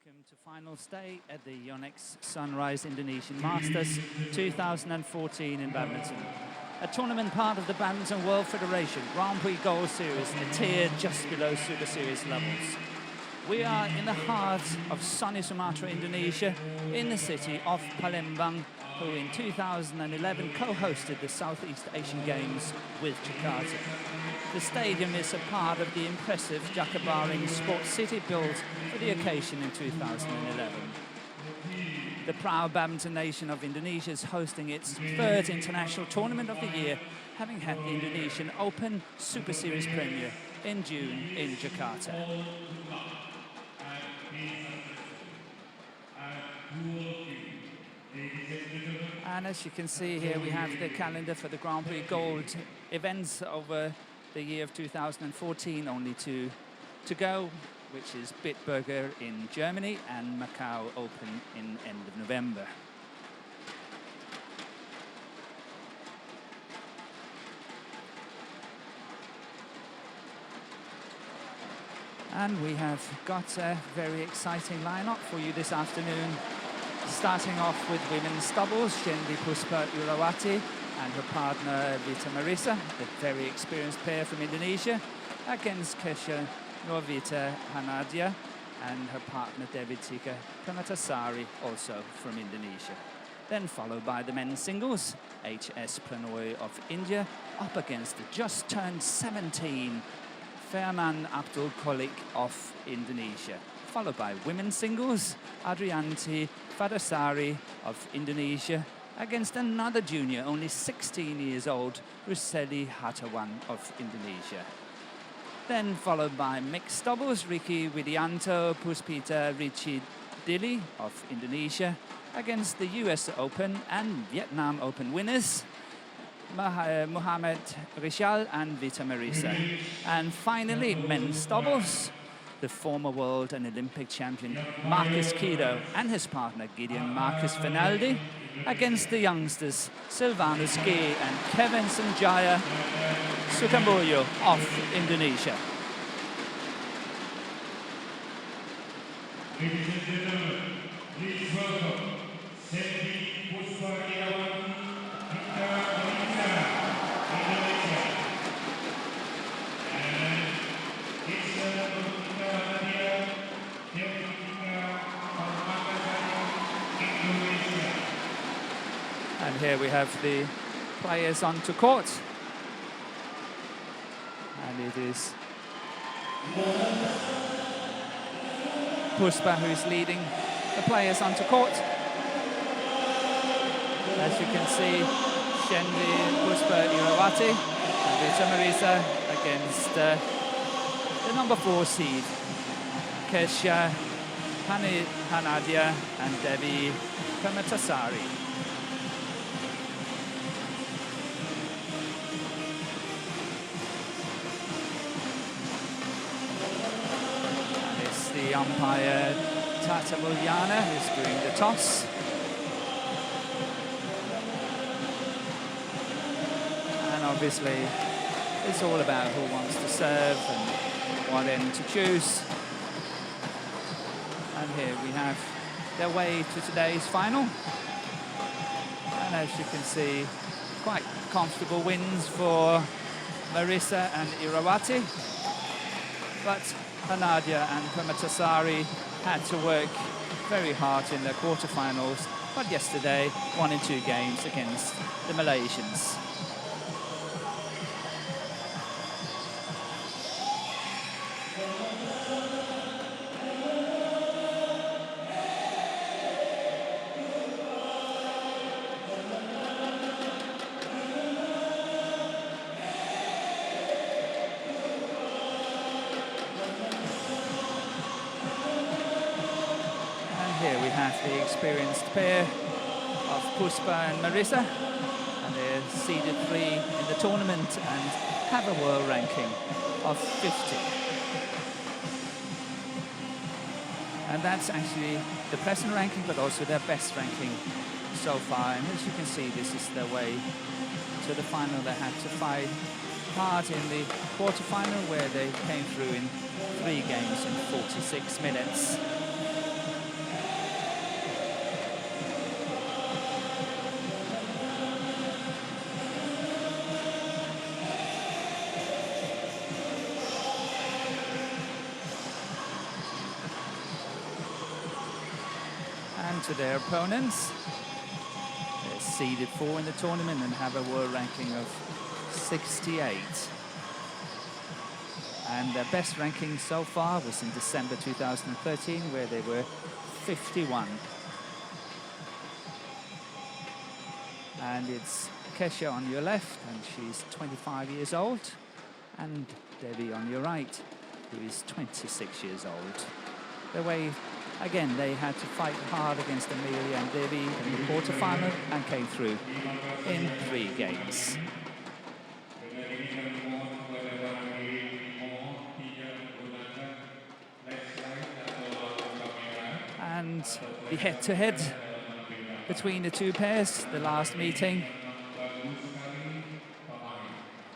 Welcome to finals day at the YONEX-SUNRISE Indonesian Masters 2014 in badminton. A tournament part of the Badminton World Federation Grand Prix Gold Series, a tier just below Super Series levels. We are in the heart of sunny Sumatra, Indonesia, in the city of Palembang, who in 2011 co-hosted the Southeast Asian Games with Jakarta. The stadium is a part of the impressive Jakabaring Sports City built for the occasion in 2011. The proud badminton nation of Indonesia is hosting its third international tournament of the year, having had the Indonesian Open Super Series premiere in June in Jakarta. And as you can see here, we have the calendar for the Grand Prix Gold events over the year of 2014, only two to go, which is Bitburger in Germany and Macau Open in end of November. And we have got a very exciting lineup for you this afternoon. Starting off with women's doubles, Shendy Puspa IRAWATI and her partner Vita MARISSA, the very experienced pair from Indonesia, against Keshya Nurvita HANADIA and her partner Devi Tika PERMATASARI, also from Indonesia. Then followed by the men's singles, HS Pranoy of India up against the just turned 17 Fairman Abdul Kolik of Indonesia. Followed by women's singles, Adrianti Fadasari of Indonesia against another junior, only 16 years old, Ruseli Hatawan of Indonesia. Then followed by mixed doubles, Ricky Widianto Puspita Richi Dili of Indonesia against the US Open and Vietnam Open winners, Muhammad Rishal and Vita MARISSA. And finally, men's doubles, the former world and Olympic champion Marcus Kido and his partner Gideon Marcus Fernaldi against the youngsters Silvanus G and Kevin Sanjaya Sukamuljo of Indonesia. Ladies and gentlemen, please welcome Shendy Puspa IRAWATI, Vita MARISSA, Indonesia, and Keshya Nurvita HANADIA, Devi Tika PERMATASARI, Indonesia. And here we have the players onto court. And it is Puspa who is leading the players onto court. As you can see, Shendy Puspa IRAWATI and Vita MARISSA against the number 4 seed, Keshya HANADIA and Devi PERMATASARI. The umpire Tata Mulyana, who's doing the toss. And obviously it's all about who wants to serve and what end to choose. And here we have their way to today's final. And as you can see, quite comfortable wins for MARISSA and IRAWATI. But HANADIA and PERMATASARI had to work very hard in their quarterfinals, but yesterday won in 2 games against the Malaysians. Here we have the experienced pair of Puspa and MARISSA, and they're seeded 3 in the tournament and have a world ranking of 50. And that's actually the present ranking, but also their best ranking so far. And as you can see, this is their way to the final. They had to fight hard in the quarterfinal, where they came through in 3 games in 46 minutes. to their opponents. They're seeded 4 in the tournament and have a world ranking of 68. And their best ranking so far was in December 2013, where they were 51. And it's Keshya on your left, and she's 25 years old, and Devi on your right, who is 26 years old. The way, again, they had to fight hard against Amelia and Devi in the quarterfinal and came through in 3 games. And the head-to-head between the 2 pairs, the last meeting,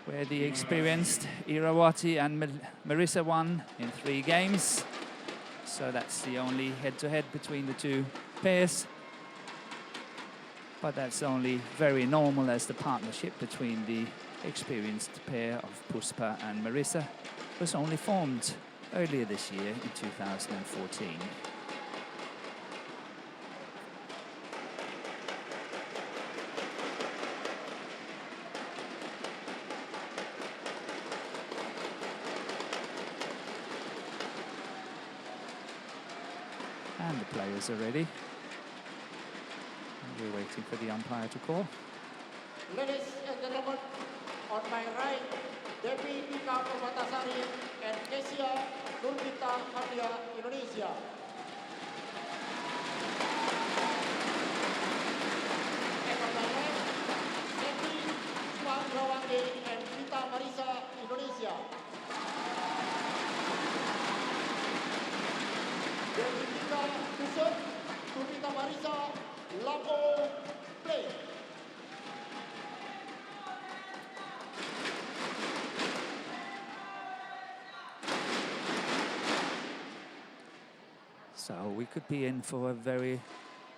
where the experienced IRAWATI and Marissa won in 3 games. So that's the only head-to-head between the 2 pairs. But that's only very normal, as the partnership between the experienced pair of Puspa and Marissa was only formed earlier this year in 2014. And the players are ready. And we're waiting for the umpire to call. Ladies and gentlemen, on my right, Devi Tika PERMATASARI and Keshya Nurvita HANADIA, Indonesia. And on my left, Shendy Puspa IRAWATI and Vita MARISSA, Indonesia. Devi Tika Puspa, Vita MARISSA, Lapo, play. So we could be in for a very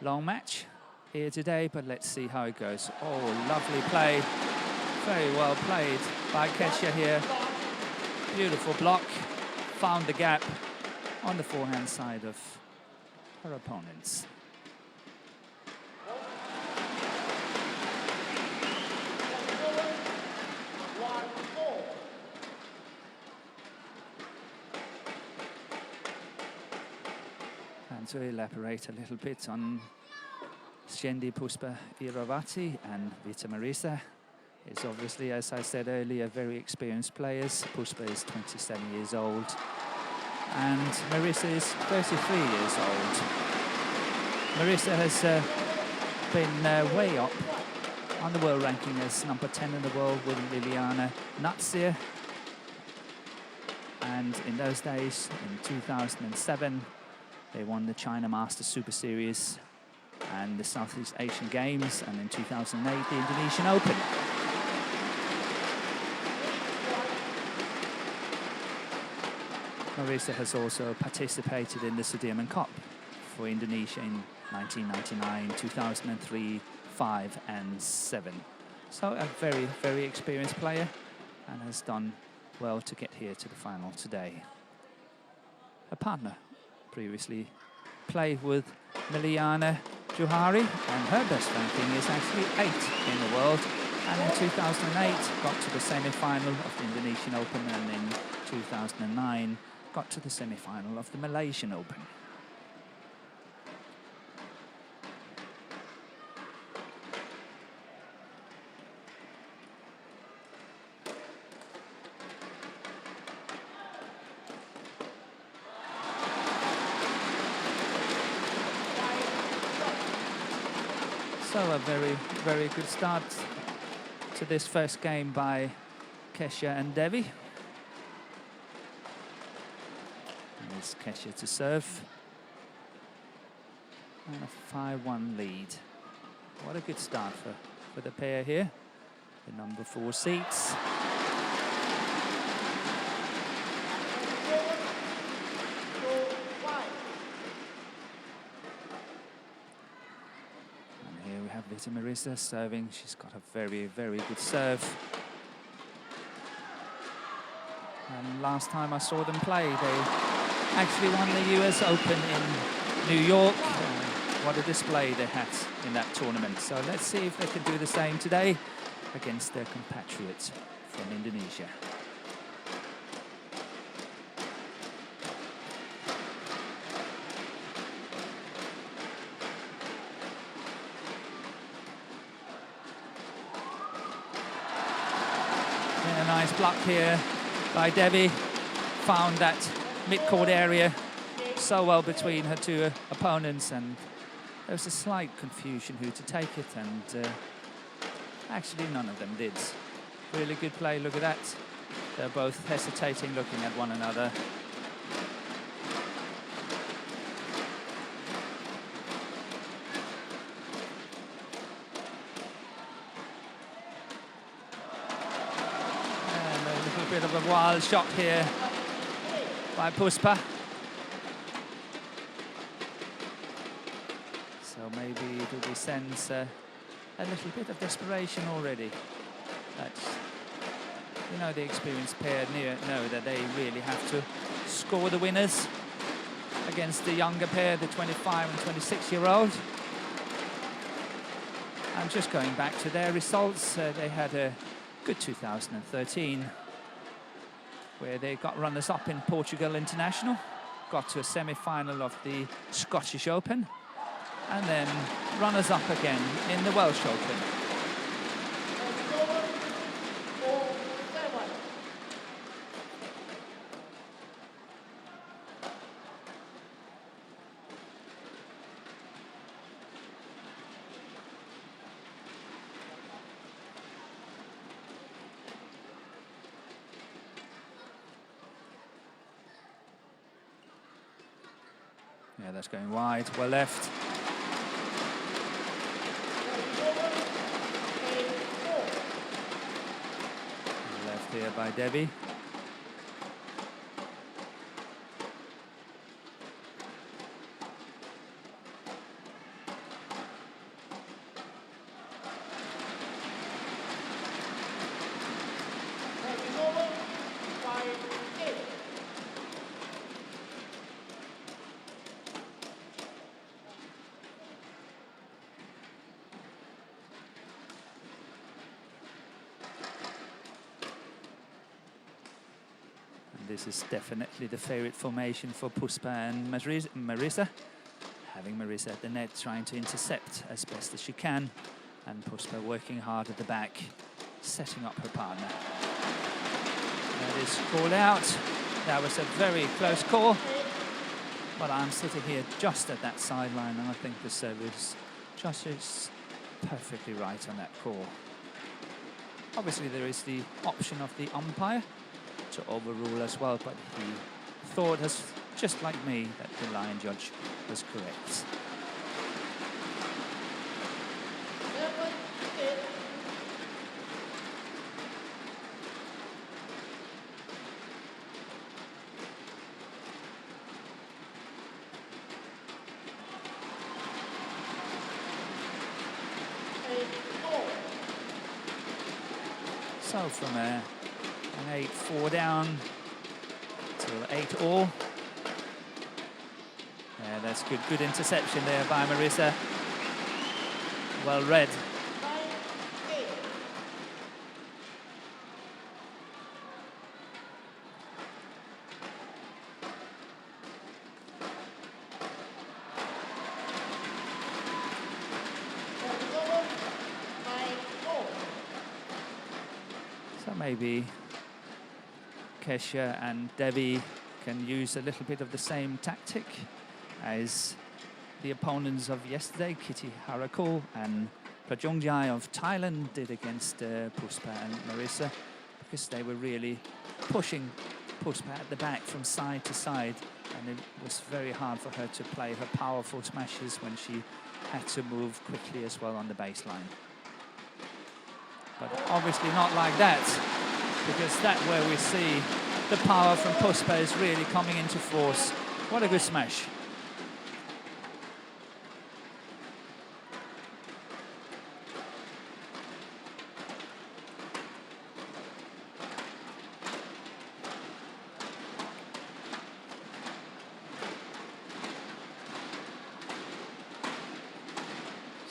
long match here today, but let's see how it goes. Oh, lovely play. Very well played by Keshya here. Beautiful block. Found the gap on the forehand side of her opponents. And to elaborate a little bit on Shendy Puspa IRAWATI and Vita MARISSA, is obviously, as I said earlier, very experienced players. Puspa is 27 years old and Marissa is 33 years old. Marissa has been way up on the world ranking as number 10 in the world with Liliana Natsir. And in those days, in 2007, they won the China Masters Super Series and the Southeast Asian Games, and in 2008, the Indonesian Open. Marissa has also participated in the Sudirman Cup for Indonesia in 1999, 2003, 5 and 7. So a very, very experienced player and has done well to get here to the final today. Her partner previously played with Liliana Johari, and her best ranking is actually 8th in the world. And in 2008, got to the semi-final of the Indonesian Open, and in 2009, got to the semi-final of the Malaysian Open. So a very, very good start to this first game by Keshya and Devi. And it's Keshya to serve. And a 5-1 lead. What a good start for the pair here. The number 4 seats. Vita Marissa serving. She's got a very, very good serve. And last time I saw them play, they actually won the US Open in New York, what a display they had in that tournament. So let's see if they can do the same today against their compatriots from Indonesia. And a nice block here by Devi. Found that mid-court area so well between her two opponents, and there was a slight confusion who to take it, and actually none of them did. Really good play, look at that. They're both hesitating, looking at one another. And a little bit of a wild shot here by Puspa. So maybe it will be sense a little bit of desperation already. But you know, the experienced pair know that they really have to score the winners against the younger pair, the 25 and 26-year-old. And just going back to their results, they had a good 2013 where they got runners-up in Portugal International, got to a semi-final of the Scottish Open, and then runners-up again in the Welsh Open. Yeah, that's going wide, well left. Left here by Devi. This is definitely the favorite formation for Puspa and Marissa. Having Marissa at the net, trying to intercept as best as she can, and Puspa working hard at the back, setting up her partner. That is called out. That was a very close call, but I'm sitting here just at that sideline, and I think the service just is perfectly right on that call. Obviously, there is the option of the umpire to overrule as well, but he thought, just like me, that the line judge was correct. So from an 8-4 down till 8-all. Yeah, that's good interception there by Marissa. Well read. So maybe Keshya and Devi can use a little bit of the same tactic as the opponents of yesterday, Kitty Harakul and Prajongjai of Thailand, did against Puspa and Marissa, because they were really pushing Puspa at the back from side to side, and it was very hard for her to play her powerful smashes when she had to move quickly as well on the baseline. But obviously not like that, because that's where we see the power from Puspa is really coming into force. What a good smash.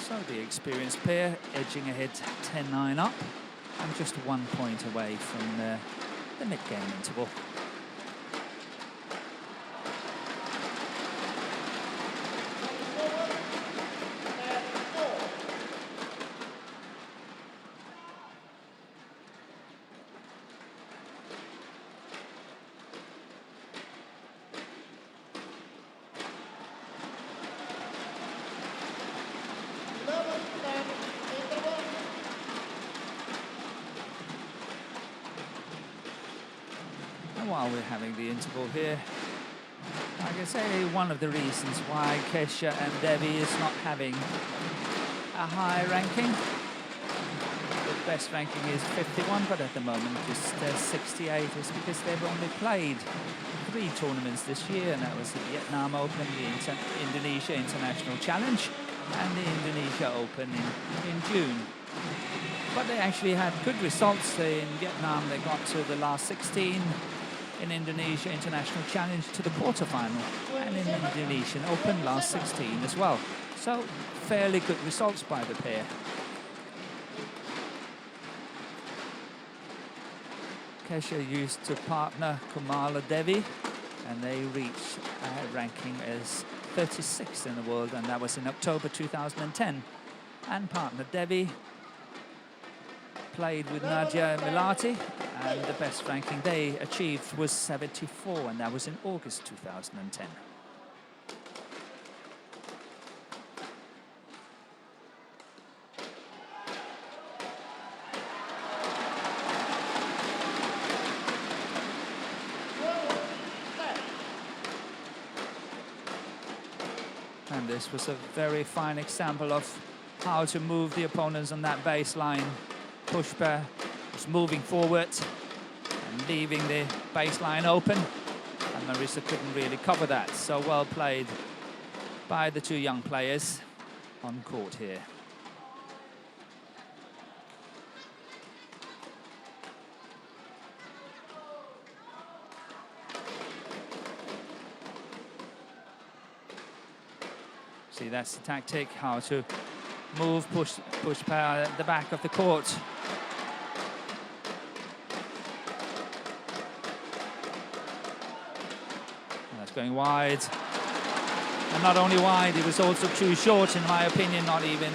So the experienced pair edging ahead 10-9 up and just 1 point away from the mid-game interval. While we're having the interval here, like I say, one of the reasons why Keshya and Devi is not having a high ranking. The best ranking is 51, but at the moment just 68 is because they've only played 3 tournaments this year, and that was the Vietnam Open, the Indonesia International Challenge, and the Indonesia Open in June. But they actually had good results. In Vietnam, they got to the last 16. In Indonesia International Challenge to the quarterfinal, and in Indonesian Open last 16 as well. So fairly good results by the pair. Keshya used to partner Kumala Devi, and they reached a ranking as 36th in the world, and that was in October 2010. And partner Devi played with Nadia Milati, and the best ranking they achieved was 74, and that was in August 2010. And this was a very fine example of how to move the opponents on that baseline. Puspa was moving forward and leaving the baseline open, and Marissa couldn't really cover that. So well played by the 2 young players on court here. See, that's the tactic, how to move Puspa at the back of the court. Going wide, and not only wide, it was also too short in my opinion, not even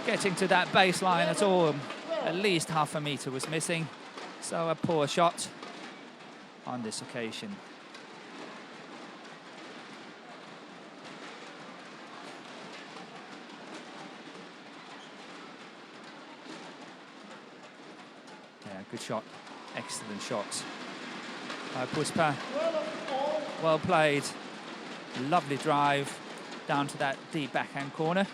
getting to that baseline at all. At least half a meter was missing, so a poor shot on this occasion. Yeah, good shot, excellent shot by Puspa. Well played, lovely drive down to that deep backhand corner.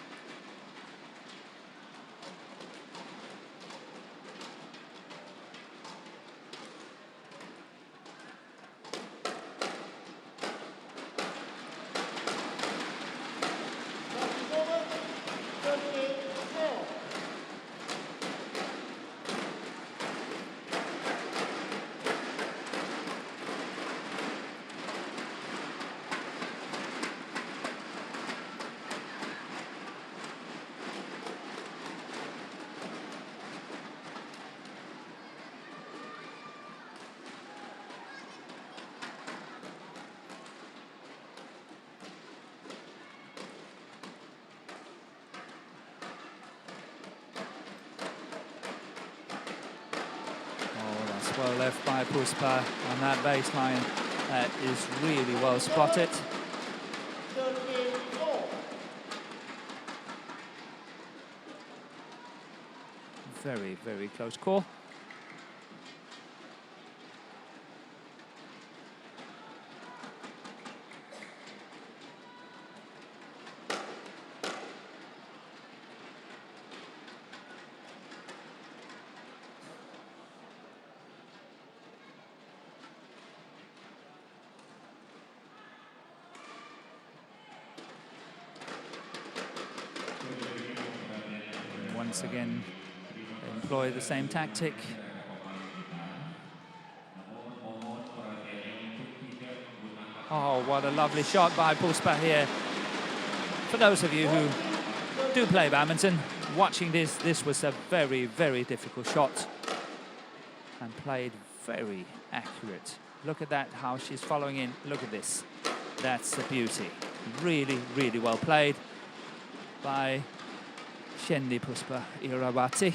Well left by Puspa on that baseline. That is really well spotted. Very, very close call. Once again, they employ the same tactic. Oh, what a lovely shot by Puspa here. For those of you who do play badminton. Watching this was a very, very difficult shot and played very accurate. Look at that, how she's following in. Look at this. That's a beauty. Really, really well played by Shendy Puspa IRAWATI.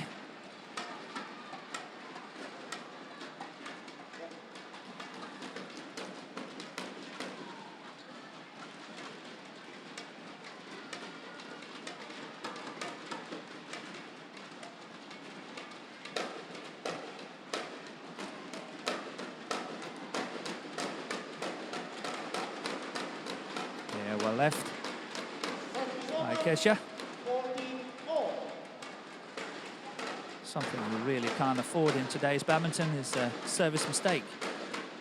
Yeah, well left by Keshya. Something we really can't afford in today's badminton is a service mistake.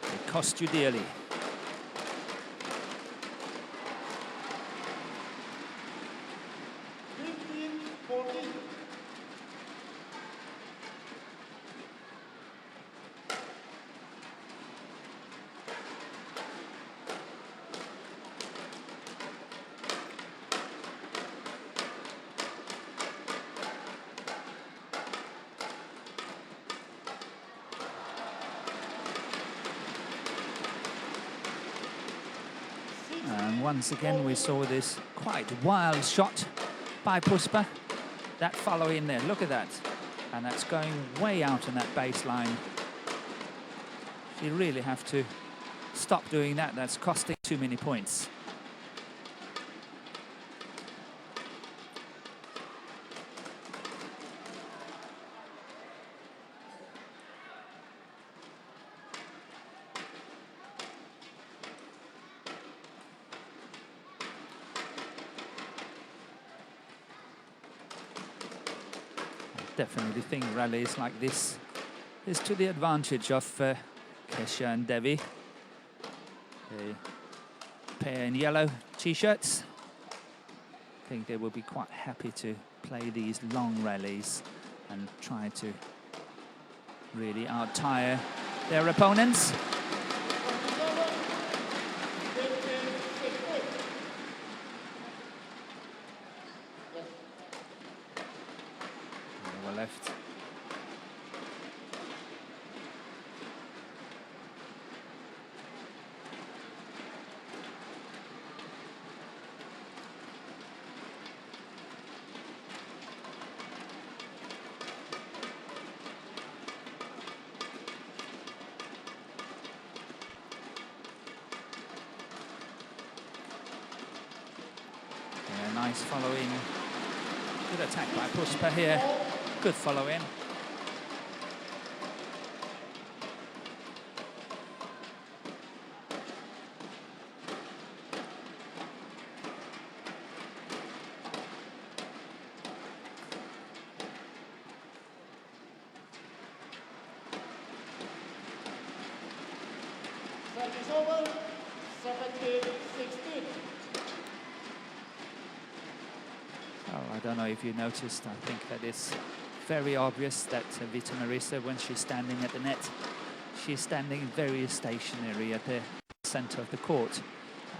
It costs you dearly. And once again, we saw this quite wild shot by Puspa. That follow in there, look at that. And that's going way out on that baseline. You really have to stop doing that. That's costing too many points. Definitely think rallies like this is to the advantage of Keshya and Devi. The pair in yellow t-shirts. I think they will be quite happy to play these long rallies and try to really out-tire their opponents. Left. Yeah, nice follow-in. Good attack by Puspa here. Good follow-in. Service over, 17-16. Oh, I don't know if you noticed, I think that it's very obvious that Vita Marissa, when she's standing at the net, she's standing very stationary at the center of the court.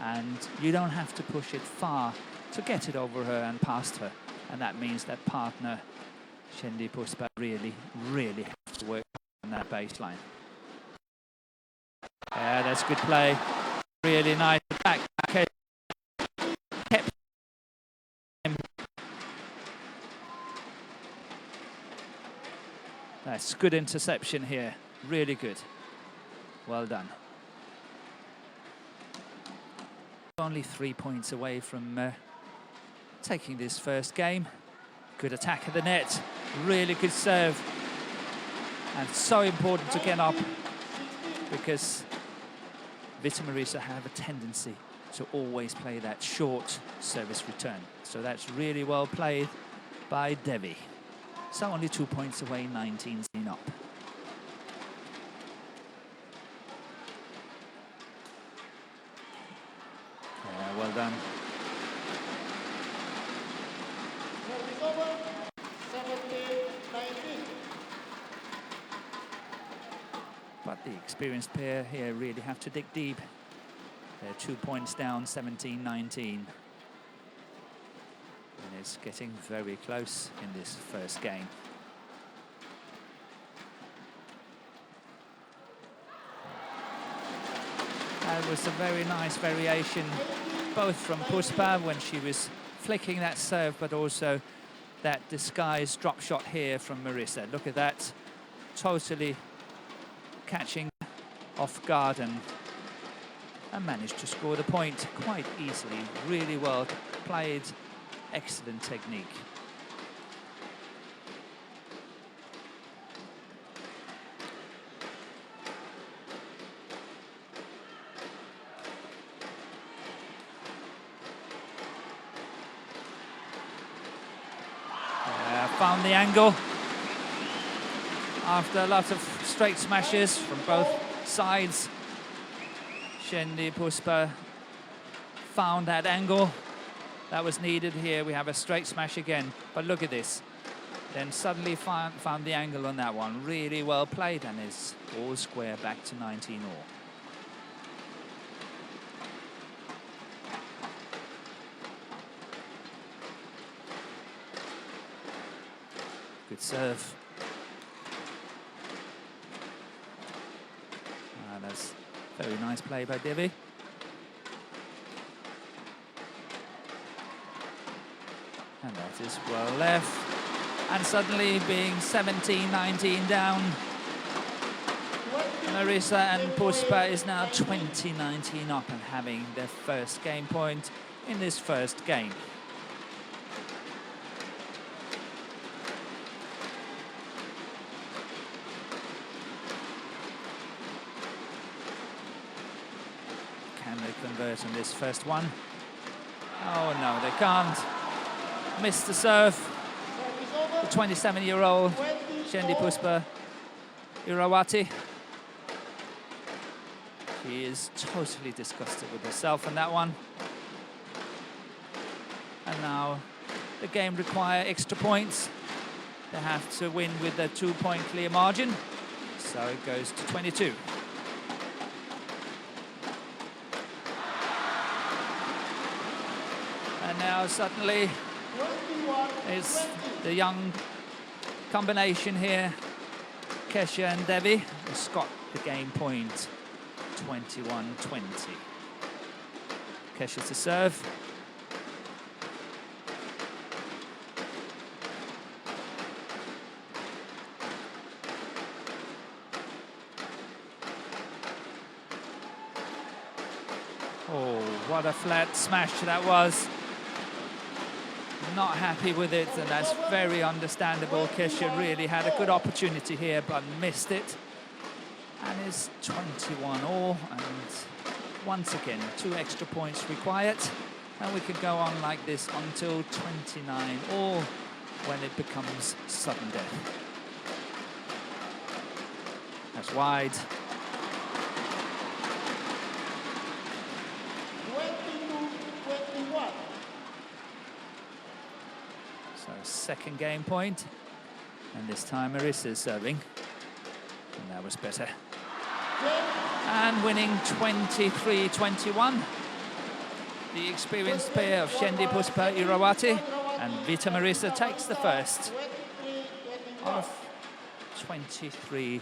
And you don't have to push it far to get it over her and past her. And that means that partner, Shendy Puspa, really, really has to work on that baseline. Yeah, that's good play. Really nice attack. Kept him. That's good interception here. Really good. Well done. Only 3 points away from taking this first game. Good attack at the net. Really good serve. And so important to get up because Vita Marissa have a tendency to always play that short service return. So that's really well played by Devi. So only 2 points away, 19 up. Yeah, well done. Service over, 17-19. But the experienced pair here really have to dig deep. They're 2 points down, 17-19. And it's getting very close in this first game. That was a very nice variation, both from Puspa when she was flicking that serve, but also that disguised drop shot here from Marissa. Look at that, totally catching off guard and managed to score the point quite easily. Really well played, excellent technique. Found the angle after a lot of straight smashes from both sides. Shendy Puspa found that angle that was needed here. We have a straight smash again, but look at this. Then suddenly found the angle on that one. Really well played, and it's all square back to 19 all. Good serve. That's very nice play by Devi. And that is well left. And suddenly being 17-19 down, Marissa and Puspa is now 20-19 up and having their first game point in this first game. Convert on this first one. Oh no, they can't. Missed the serve. The 27-year-old Shendy Puspa IRAWATI. She is totally disgusted with herself on that one. And now the game require extra points. They have to win with a 2-point clear margin. So it goes to 22. And now suddenly it's the young combination here, Keshya and Devi, has got the game point, 21-20. Keshya to serve. Oh, what a flat smash that was. Not happy with it, and that's very understandable. Keshya really had a good opportunity here, but missed it. And it's 21 all, and once again, 2 extra points required. And we can go on like this until 29 all, when it becomes sudden death. That's wide. 22-21. So second game point, and this time Marissa is serving, and that was better. And winning 23-21. The experienced pair of Shendy Puspa IRAWATI and Vita MARISSA takes the first of 23-21.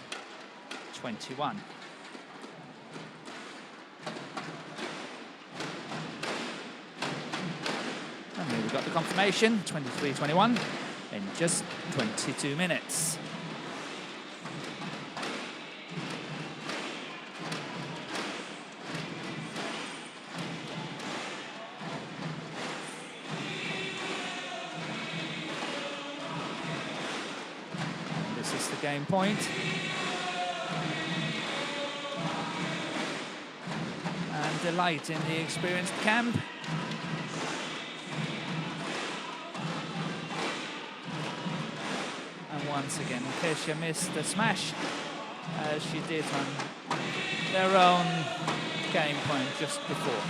And here we've got the confirmation, 23-21 in just 22 minutes. This is the game point. And delight in the experienced camp. Once again, Keshya missed the smash, as she did on their own game point just before.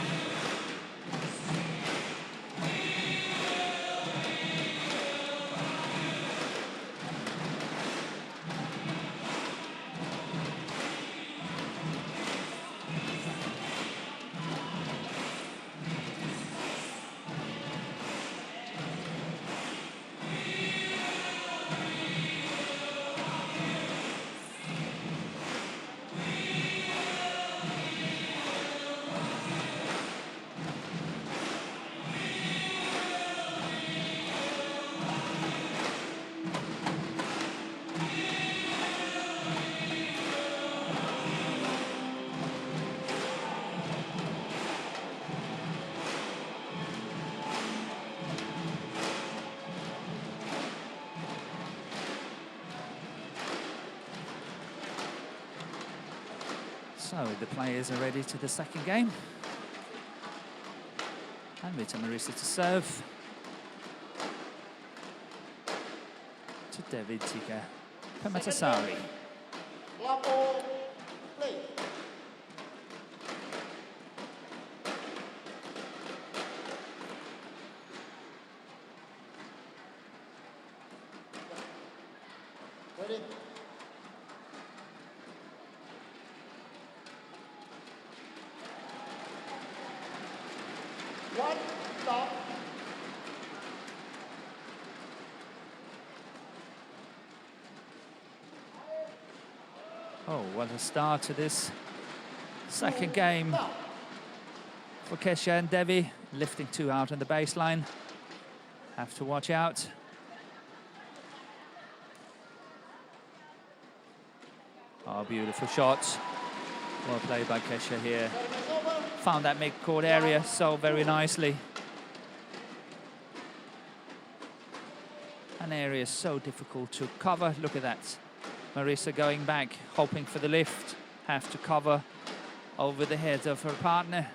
So the players are ready to the second game. And Vita MARISSA to serve. To Devi Tika PERMATASARI. Lampu play. Ready? One, stop. Oh, what a start to this second game for Keshya and Devi. Lifting two out on the baseline. Have to watch out. Oh, beautiful shots. Well played by Keshya here. Found that mid-court area so very nicely. An area so difficult to cover. Look at that. Marissa going back, hoping for the lift. Have to cover over the head of her partner.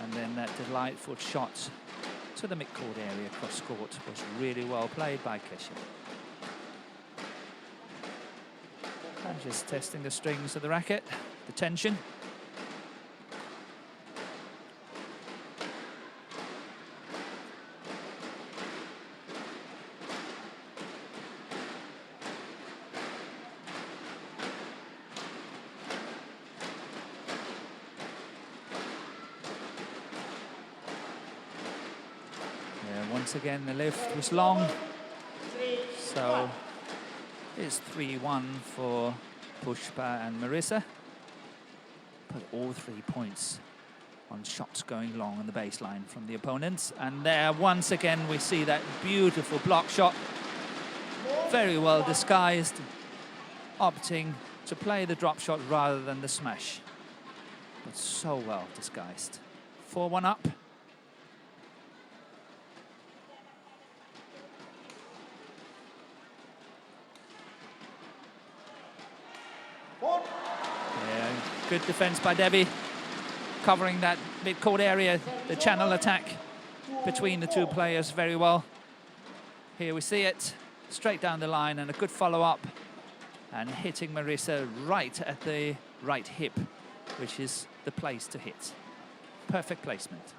And then that delightful shot to the mid-court area cross court was really well played by Keshya. And just testing the strings of the racket, the tension. Once again, the lift was long, so it's 3-1 for Puspa and Marissa. But all 3 points on shots going long on the baseline from the opponents. And there, once again, we see that beautiful block shot. Very well disguised, opting to play the drop shot rather than the smash. But so well disguised. 4-1 up. Good defense by Devi, covering that mid-court area, the channel attack between the two players very well. Here we see it, straight down the line, and a good follow-up, and hitting Marissa right at the right hip, which is the place to hit. Perfect placement.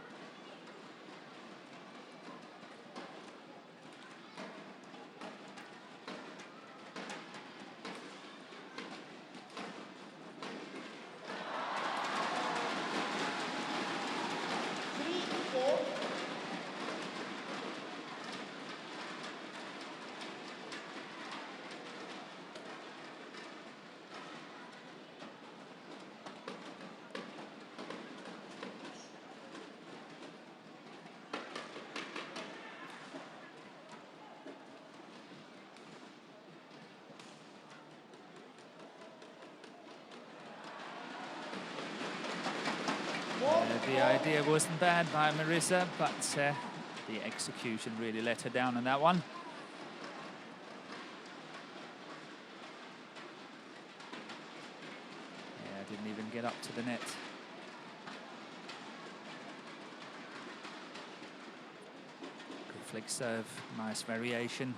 The idea wasn't bad by Marissa, but the execution really let her down on that one. Yeah, didn't even get up to the net. Good flick serve, nice variation.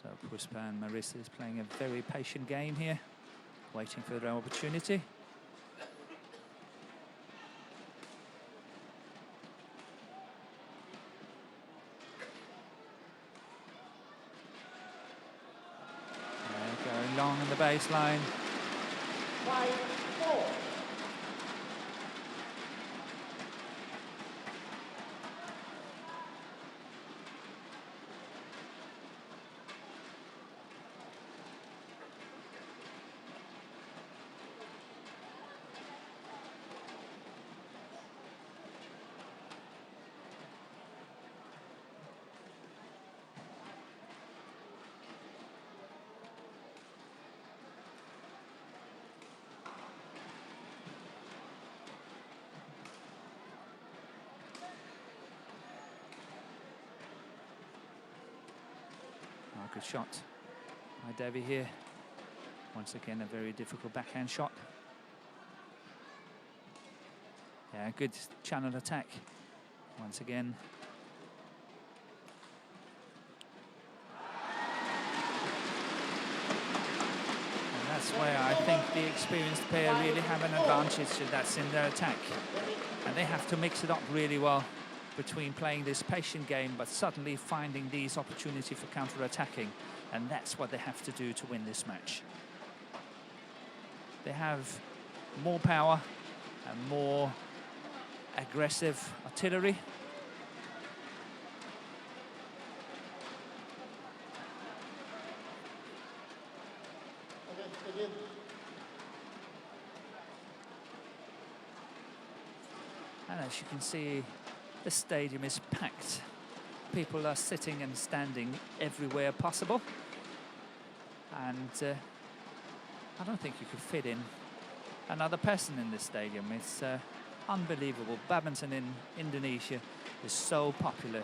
So Puspa and Marissa is playing a very patient game here, waiting for their opportunity. Going long on the baseline. 5-4. good shot by Devi here. Once again, a very difficult backhand shot. Yeah, good channel attack. Once again. And that's where I think the experienced player really have an advantage, that's in their attack. And they have to mix it up really well between playing this patient game, but suddenly finding these opportunities for counter-attacking. And that's what they have to do to win this match. They have more power and more aggressive artillery. And as you can see, the stadium is packed. People are sitting and standing everywhere possible. And I don't think you could fit in another person in this stadium. It's unbelievable. Badminton in Indonesia is so popular.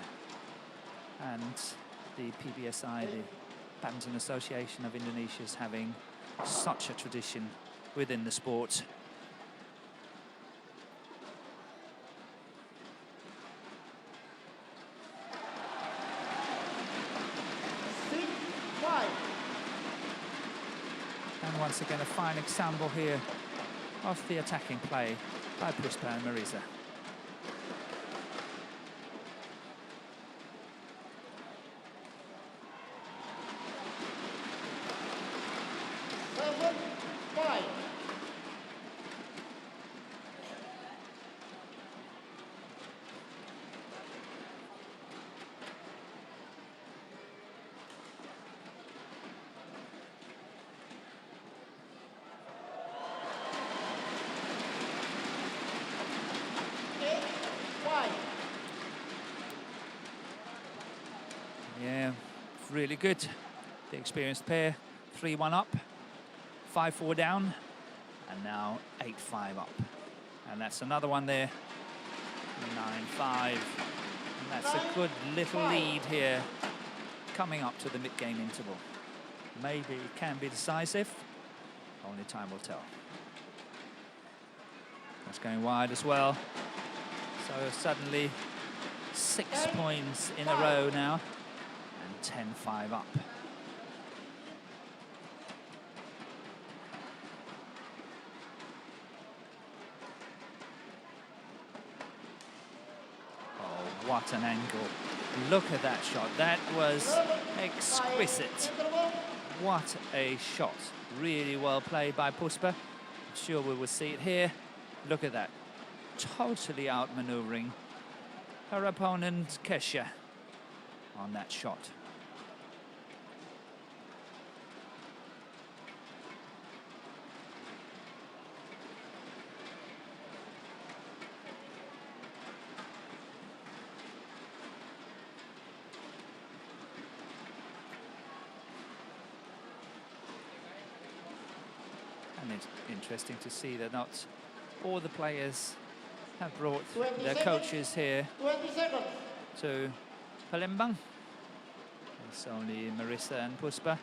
And the PBSI, the Badminton Association of Indonesia, is having such a tradition within the sport. And once again, a fine example here of the attacking play by Puspa and Marissa. Yeah, really good. The experienced pair, 3-1 up, 5-4 down, and now 8-5 up. And that's another one there, 9-5. And that's a good little lead here, coming up to the mid-game interval. Maybe it can be decisive, only time will tell. That's going wide as well. So suddenly 6 points in a row now. 10-5 up. Oh, what an angle. Look at that shot. That was exquisite. What a shot. Really well played by Puspa. I'm sure we will see it here. Look at that. Totally outmaneuvering her opponent, Keshya, on that shot. And it's interesting to see that not all the players have brought their coaches here to Palembang. It's only Marissa and Puspa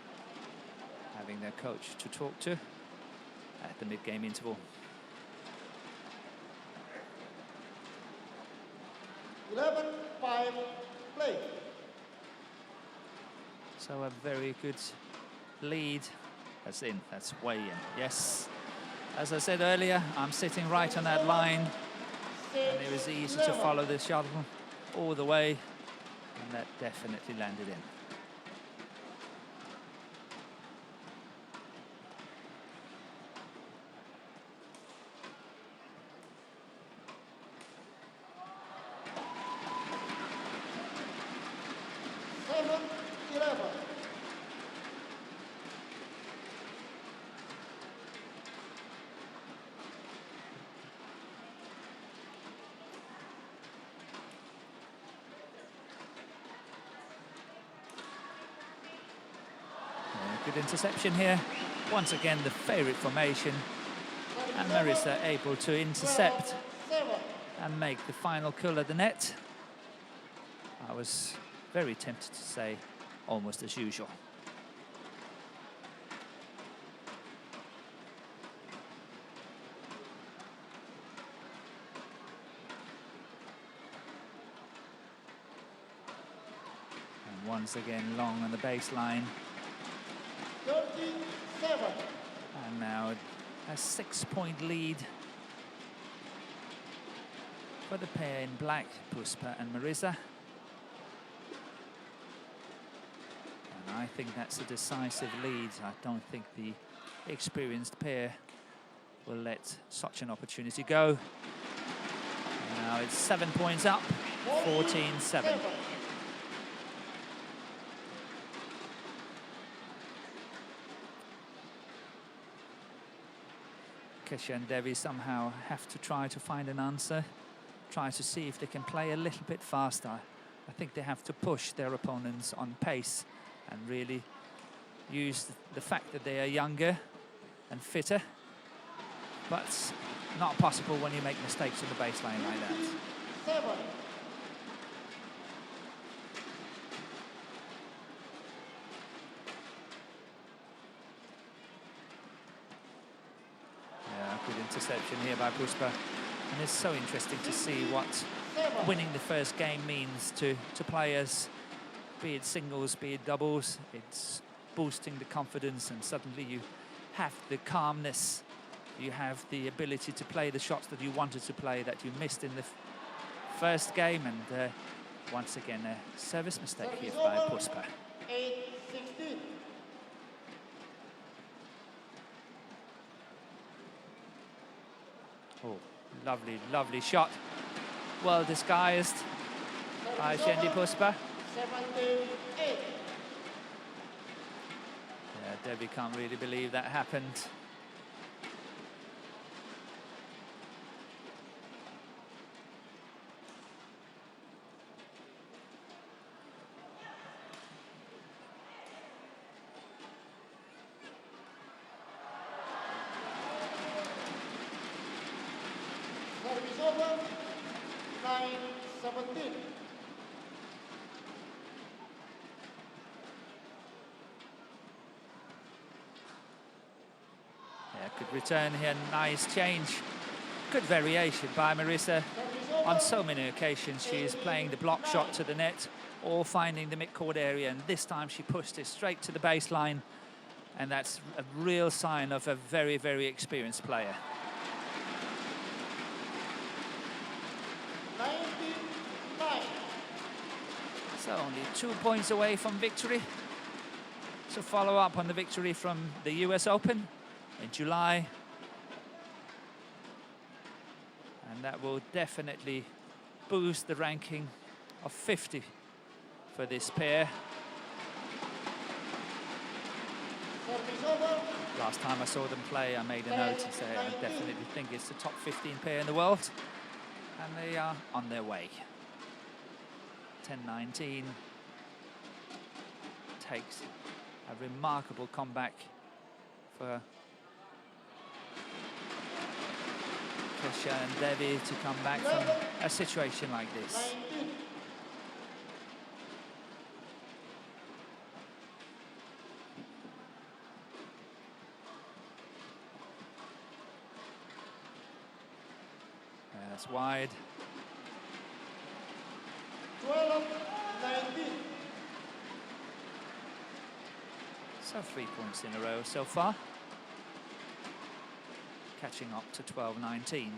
having their coach to talk to at the mid-game interval. 11-5 play. So a very good lead. That's in, that's way in, yes. As I said earlier, I'm sitting right on that line, and it was easy to follow the shuttle all the way, and that definitely landed in. Good interception here. Once again, the favourite formation. And Marissa able to intercept and make the final kill at the net. I was very tempted to say almost as usual. once again long on the baseline. 37. And now a 6-point lead for the pair in black, Puspa and Marissa. And I think that's a decisive lead. I don't think the experienced pair will let such an opportunity go. And now it's 7 points up, 14-7. Keshya and Devi somehow have to try to find an answer, try to see if they can play a little bit faster. I think they have to push their opponents on pace and really use the fact that they are younger and fitter. But it's not possible when you make mistakes on the baseline like that. 7. Good interception here by Puspa. And it's so interesting to see what winning the first game means to players, be it singles, be it doubles. It's boosting the confidence, and suddenly you have the calmness, you have the ability to play the shots that you wanted to play that you missed in the first game. And once again, a service mistake here by Puspa. 8-16. Oh, lovely, lovely shot. Well disguised by Shendy Puspa. 17-8. Yeah, Devi can't really believe that happened. Service over. 9-17. Yeah, good return here, nice change. Good variation by Marissa. On so many occasions, she is playing the block shot to the net or finding the mid-court area, and this time she pushed it straight to the baseline, and that's a real sign of a very, very experienced player. 19-9. So only 2 points away from victory. So follow up on the victory from the US Open in July. And that will definitely boost the ranking of 50 for this pair. Service over. Last time I saw them play, I made a note and said I definitely think it's the top 15 pair in the world. And they are on their way. 10-19 takes a remarkable comeback for Keshya and Devi to come back from a situation like this. 19. That's wide. 12-19. So 3 points in a row so far. Catching up to 12-19.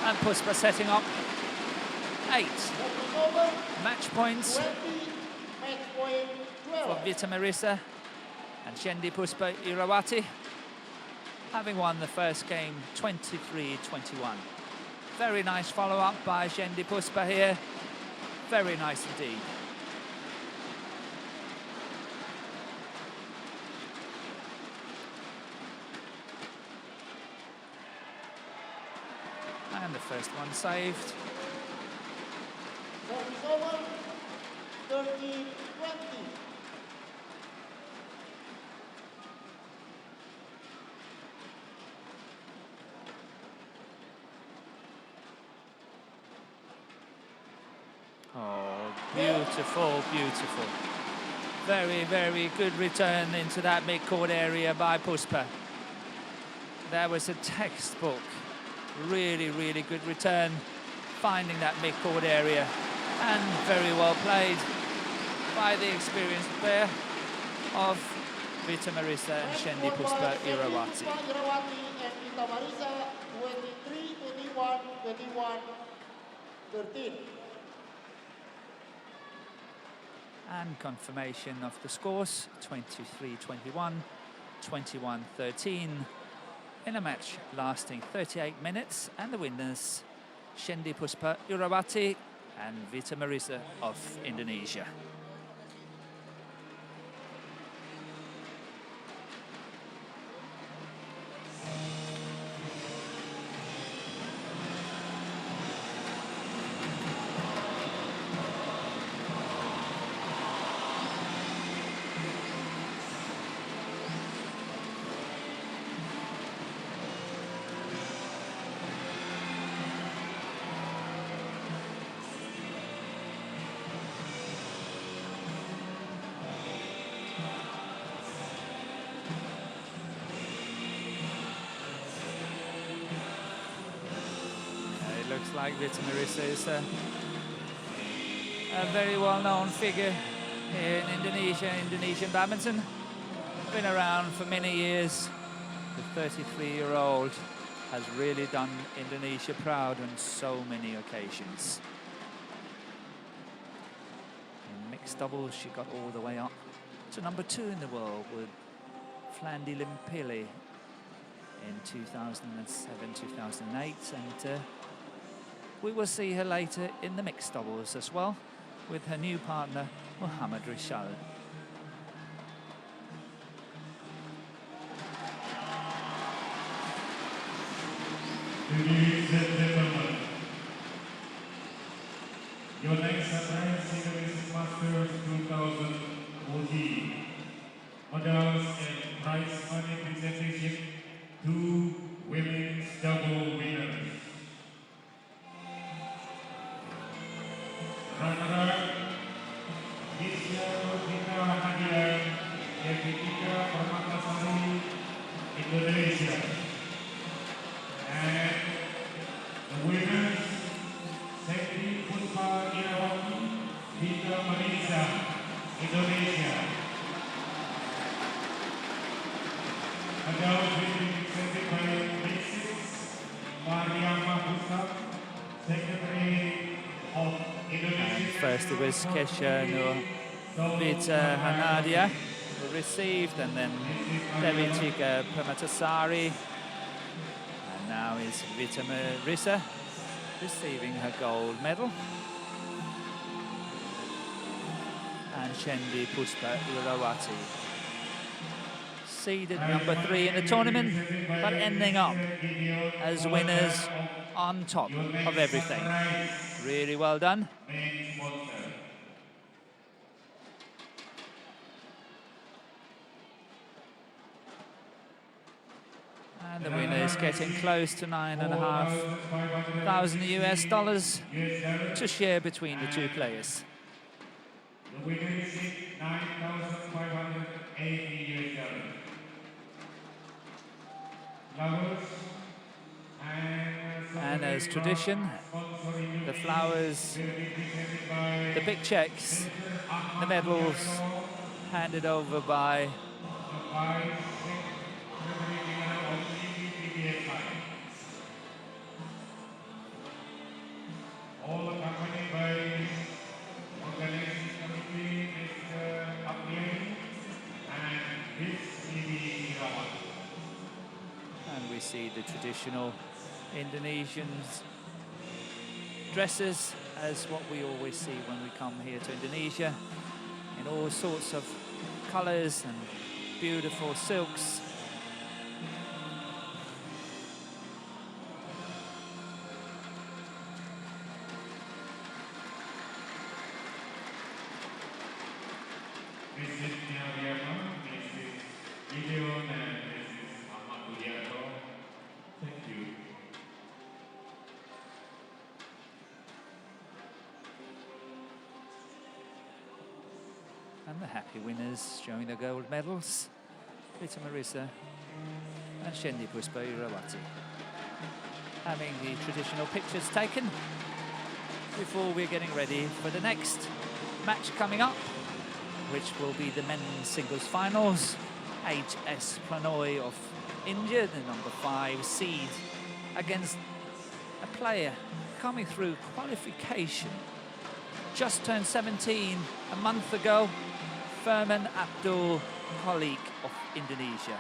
And Puspa setting up 8 match points 20. Match point for 12. Vita Marissa and Shendy Puspa IRAWATI, having won the first game 23-21. Very nice follow-up by Shendy Puspa here. Very nice indeed. And the first one saved. Service over. 30-20. Oh, beautiful, beautiful. Very, very good return into that mid-court area by Puspa. That was a textbook. Really, really good return, finding that mid-court area. And very well played by the experienced player of Vita Marissa and Shendy Puspa IRAWATI. And Vita Marissa, 23, 21, 21, 13. And confirmation of the scores, 23-21, 21-13, in a match lasting 38 minutes, and the winners, Shendy Puspa IRAWATI and Vita Marissa of Indonesia. Looks like Vita Marissa is a very well-known figure here in Indonesia, Indonesian badminton. Been around for many years. The 33-year-old has really done Indonesia proud on so many occasions. In mixed doubles, she got all the way up to number 2 in the world with Flandy Limpili in 2007, 2008, and we will see her later in the mixed doubles as well with her new partner, Muhammad Rishal. Ladies and gentlemen, YONEX-SUNRISE Series Masters 2014. Medals and prize money presentation to women's double winners. Runner-up, Keshya Nurvita HANADIA, Devi Tika PERMATASARI, Indonesia. And the winners, Shendy Puspa IRAWATI, Vita Marissa, Indonesia. Medals will be presented by Mrs. Mariama, Secretary of Indonesia. And first it was Keshya Nurvita HANADIA who received, and then Devi Tika PERMATASARI. And now is Vita Marissa receiving her gold medal. And Shendy Puspa IRAWATI, seeded number 3 in the tournament, but ending up as winners on top of everything. Really well done. And the winner is getting close to $9,500 US to share between the two players. The winner is $9,580 US. And as tradition, the flowers, the big checks, the medals handed over by all accompanied by organizing committee, Mr. Abdiani and Miss Devi Tika. And we see the traditional Indonesian dresses as what we always see when we come here to Indonesia, in all sorts of colors and beautiful silks. Mrs. Nyariama, Mrs. Gideon, and Mrs. Ahmaduliato. Thank you. And the happy winners showing their gold medals, Vita MARISSA and Shendy Puspa IRAWATI. Having the traditional pictures taken before we're getting ready for the next match coming up, which will be the men's singles finals. HS Prannoy of India, the number 5 seed, against a player coming through qualification. Just turned 17 a month ago, Firman Abdul Khalik of Indonesia.